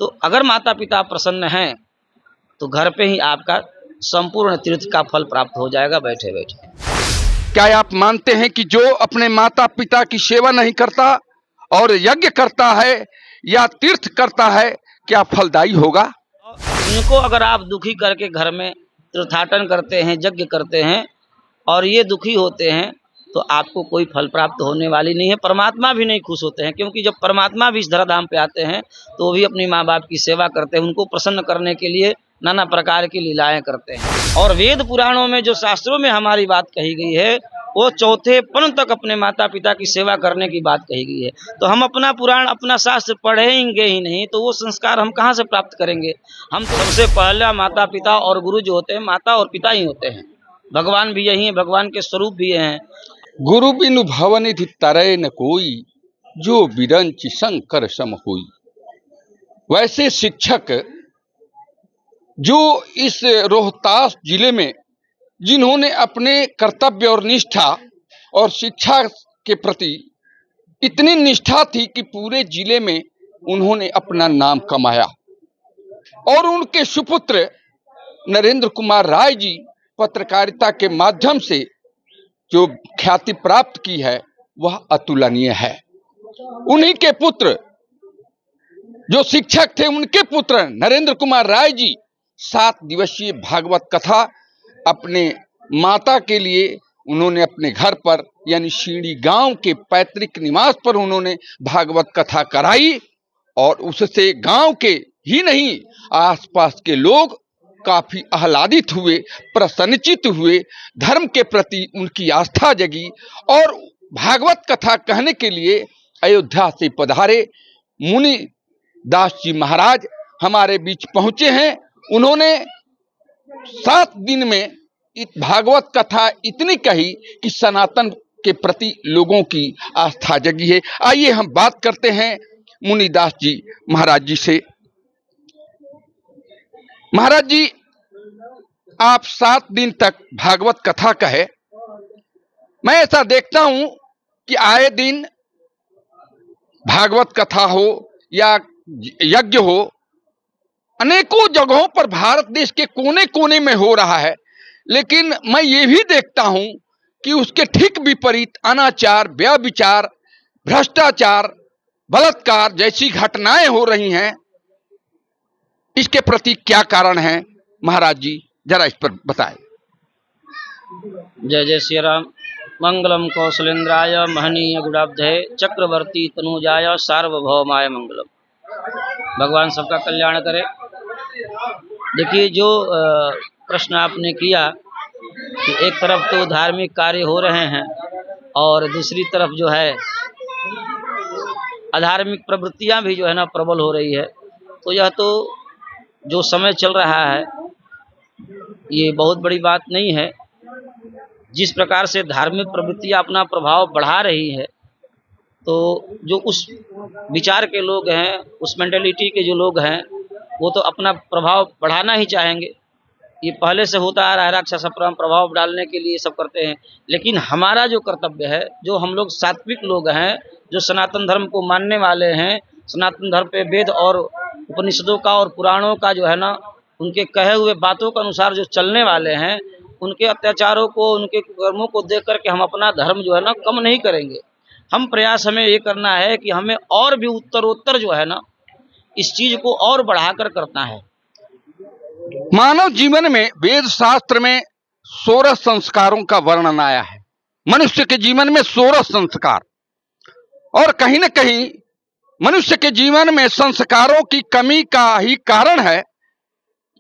तो अगर माता पिता प्रसन्न हैं तो घर पे ही आपका संपूर्ण तीर्थ का फल प्राप्त हो जाएगा बैठे बैठे। क्या आप मानते हैं कि जो अपने माता पिता की सेवा नहीं करता और यज्ञ करता है या तीर्थ करता है, क्या फलदायी होगा? इनको अगर आप दुखी करके घर में तीर्थाटन करते हैं, यज्ञ करते हैं और ये दुखी होते हैं तो आपको कोई फल प्राप्त होने वाली नहीं है। परमात्मा भी नहीं खुश होते हैं, क्योंकि जब परमात्मा भी इस धराधाम पे आते हैं तो वो भी अपनी माँ बाप की सेवा करते हैं, उनको प्रसन्न करने के लिए नाना प्रकार की लीलाएं करते हैं। और वेद पुराणों में जो शास्त्रों में हमारी बात कही गई है वो चौथे पन तक अपने माता पिता की सेवा करने की बात कही गई है। तो हम अपना पुराण अपना शास्त्र पढ़ेंगे ही नहीं तो वो संस्कार हम कहाँ से प्राप्त करेंगे? हम तो सबसे पहला माता पिता और गुरु जो होते हैं माता और पिता ही होते हैं। भगवान भी यही है, भगवान के स्वरूप भी हैं। गुरु बिनु भवनिधि तरय न कोई, जो बिरंच शंकर सम होई। वैसे शिक्षक जो इस रोहतास जिले में जिन्होंने अपने कर्तव्य और निष्ठा और शिक्षा के प्रति इतनी निष्ठा थी कि पूरे जिले में उन्होंने अपना नाम कमाया, और उनके सुपुत्र नरेंद्र कुमार राय जी पत्रकारिता के माध्यम से जो ख्याति प्राप्त की है वह अतुलनीय है। उन्हीं के पुत्र जो शिक्षक थे, उनके पुत्र नरेंद्र कुमार राय जी 7 दिवसीय भागवत कथा अपने माता के लिए उन्होंने अपने घर पर यानी सीढ़ी गांव के पैतृक निवास पर उन्होंने भागवत कथा कराई, और उससे गांव के ही नहीं आसपास के लोग काफी आह्लादित हुए, प्रसन्नचित हुए, धर्म के प्रति उनकी आस्था जगी और भागवत कथा कहने के लिए अयोध्या से पधारे मुनि दास जी महाराज हमारे बीच पहुंचे हैं। उन्होंने 7 दिन में भागवत कथा इतनी कही कि सनातन के प्रति लोगों की आस्था जगी है। आइए हम बात करते हैं मुनिदास जी महाराज जी से। महाराज जी, आप 7 दिन तक भागवत कथा कहे। मैं ऐसा देखता हूं कि आए दिन भागवत कथा हो या यज्ञ हो, अनेकों जगहों पर भारत देश के कोने कोने में हो रहा है, लेकिन मैं ये भी देखता हूं कि उसके ठीक विपरीत अनाचार, व्यभिचार, भ्रष्टाचार, बलात्कार जैसी घटनाएं हो रही हैं। इसके प्रति क्या कारण है महाराज जी, जरा इस पर बताएं। जय जय श्री राम। मंगलम कौशलेंद्राय महनीय गुणाब्धे चक्रवर्ती तनुजाय सार्वभौमाय मंगलम। भगवान सबका कल्याण करे। देखिए, जो प्रश्न आपने किया कि एक तरफ तो धार्मिक कार्य हो रहे हैं और दूसरी तरफ जो है अधार्मिक प्रवृत्तियां भी जो है ना प्रबल हो रही है, तो यह तो जो समय चल रहा है ये बहुत बड़ी बात नहीं है। जिस प्रकार से धार्मिक प्रवृत्तियां अपना प्रभाव बढ़ा रही है, तो जो उस विचार के लोग हैं, उस मेंटेलिटी के जो लोग हैं, वो तो अपना प्रभाव बढ़ाना ही चाहेंगे। ये पहले से होता आ रहा है, राक्षस अपना प्रभाव डालने के लिए सब करते हैं। लेकिन हमारा जो कर्तव्य है, जो हम लोग सात्विक लोग हैं, जो सनातन धर्म को मानने वाले हैं, सनातन धर्म पे वेद और उपनिषदों का और पुराणों का जो है ना उनके कहे हुए बातों के अनुसार जो चलने वाले हैं, उनके अत्याचारों को, उनके कर्मों को देख करके हम अपना धर्म जो है ना कम नहीं करेंगे। हम प्रयास हमें ये करना है कि हमें और भी उत्तरोत्तर जो है ना इस चीज को और बढ़ाकर करना है। मानव जीवन में वेद शास्त्र में 16 संस्कारों का वर्णन आया है। मनुष्य के जीवन में 16 संस्कार, और कहीं न कहीं मनुष्य के जीवन में संस्कारों की कमी का ही कारण है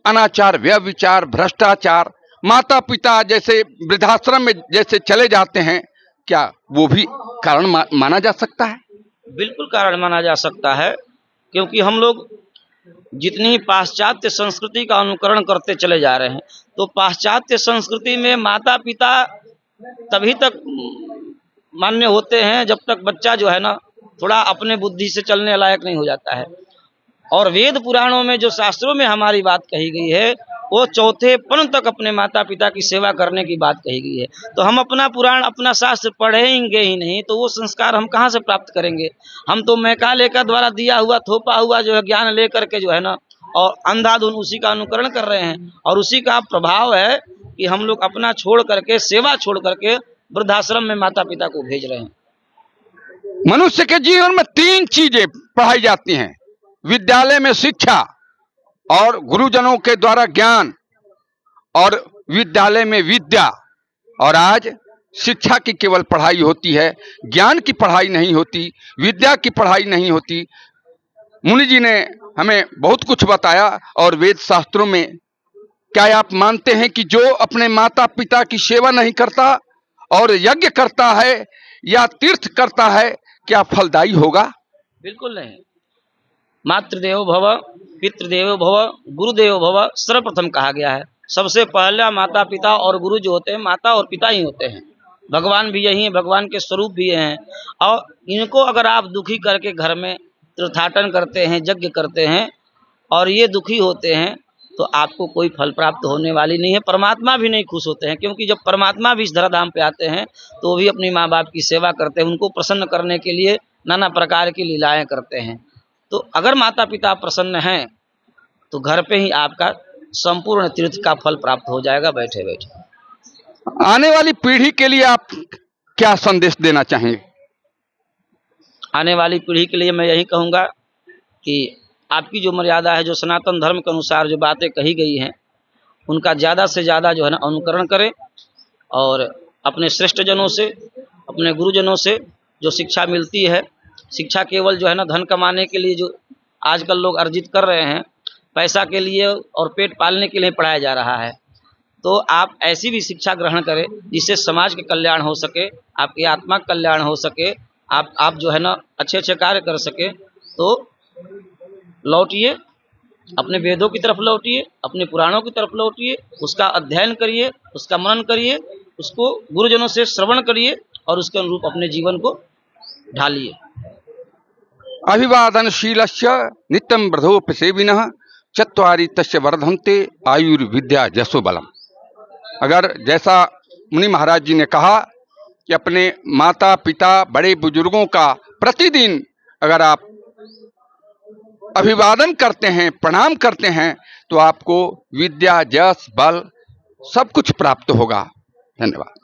अनाचार, व्यभिचार, भ्रष्टाचार। माता पिता जैसे वृद्धाश्रम में जैसे चले जाते हैं, क्या वो भी कारण माना जा सकता है? बिल्कुल कारण माना जा सकता है, क्योंकि हम लोग जितनी पाश्चात्य संस्कृति का अनुकरण करते चले जा रहे हैं, तो पाश्चात्य संस्कृति में माता पिता तभी तक मान्य होते हैं जब तक बच्चा जो है ना थोड़ा अपने बुद्धि से चलने लायक नहीं हो जाता है। और वेद पुराणों में जो शास्त्रों में हमारी बात कही गई है वो चौथे पन तक अपने माता पिता की सेवा करने की बात कही गई है। तो हम अपना पुराण अपना शास्त्र पढ़ेंगे ही नहीं तो वो संस्कार हम कहाँ से प्राप्त करेंगे। हम तो मैकाले का द्वारा दिया हुआ थोपा हुआ जो है ज्ञान लेकर के जो है ना और अंधाधुन उसी का अनुकरण कर रहे हैं और उसी का प्रभाव है कि हम लोग अपना छोड़ करके सेवा छोड़ करके वृद्धाश्रम में माता पिता को भेज रहे हैं। मनुष्य के जीवन में 3 चीजें पढ़ाई जाती हैं, विद्यालय में शिक्षा और गुरुजनों के द्वारा ज्ञान और विद्यालय में विद्या। और आज शिक्षा की केवल पढ़ाई होती है, ज्ञान की पढ़ाई नहीं होती, विद्या की पढ़ाई नहीं होती। मुनि जी ने हमें बहुत कुछ बताया और वेद शास्त्रों में क्या आप मानते हैं कि जो अपने माता पिता की सेवा नहीं करता और यज्ञ करता है या तीर्थ करता है क्या फलदायी होगा? बिल्कुल नहीं। मातृदेवो भव, पितृदेवो भव, गुरुदेवो भव सर्वप्रथम कहा गया है। सबसे पहला माता पिता और गुरु जो होते हैं माता और पिता ही होते हैं। भगवान भी यही है, भगवान के स्वरूप भी हैं। और इनको अगर आप दुखी करके घर में तीर्थाटन करते हैं, यज्ञ करते हैं और ये दुखी होते हैं तो आपको कोई फल प्राप्त होने वाली नहीं है। परमात्मा भी नहीं खुश होते हैं, क्योंकि जब परमात्मा भी इस धराधाम पे आते हैं तो वो भी अपनी माँ बाप की सेवा करते हैं, उनको प्रसन्न करने के लिए नाना प्रकार की लीलाएं करते हैं। तो अगर माता पिता प्रसन्न हैं तो घर पे ही आपका संपूर्ण तीर्थ का फल प्राप्त हो जाएगा बैठे बैठे। आने वाली पीढ़ी के लिए आप क्या संदेश देना चाहेंगे? आने वाली पीढ़ी के लिए मैं यही कहूँगा कि आपकी जो मर्यादा है, जो सनातन धर्म के अनुसार जो बातें कही गई हैं उनका ज़्यादा से ज़्यादा जो है ना अनुकरण करें और अपने श्रेष्ठ जनों से, अपने गुरुजनों से जो शिक्षा मिलती है, शिक्षा केवल जो है ना धन कमाने के लिए जो आजकल लोग अर्जित कर रहे हैं, पैसा के लिए और पेट पालने के लिए पढ़ाया जा रहा है। तो आप ऐसी भी शिक्षा ग्रहण करें जिससे समाज के कल्याण हो सके, आपकी आत्मा का कल्याण हो सके, आप जो है ना अच्छे अच्छे कार्य कर सके। तो लौटिए, अपने वेदों की तरफ लौटिए, अपने पुराणों की तरफ लौटिए, उसका अध्ययन करिए, उसका मनन करिए, उसको गुरुजनों से श्रवण करिए और उसके अनुरूप अपने जीवन को ढालिए। अभिवादनशीलस्य नित्यं वर्धोपसेविनः चत्वारि तस्य वर्धन्ते आयुर्विद्या जसो बलम। अगर जैसा मुनि महाराज जी ने कहा कि अपने माता पिता बड़े बुजुर्गों का प्रतिदिन अगर आप अभिवादन करते हैं, प्रणाम करते हैं तो आपको विद्या, यश, बल सब कुछ प्राप्त होगा। धन्यवाद।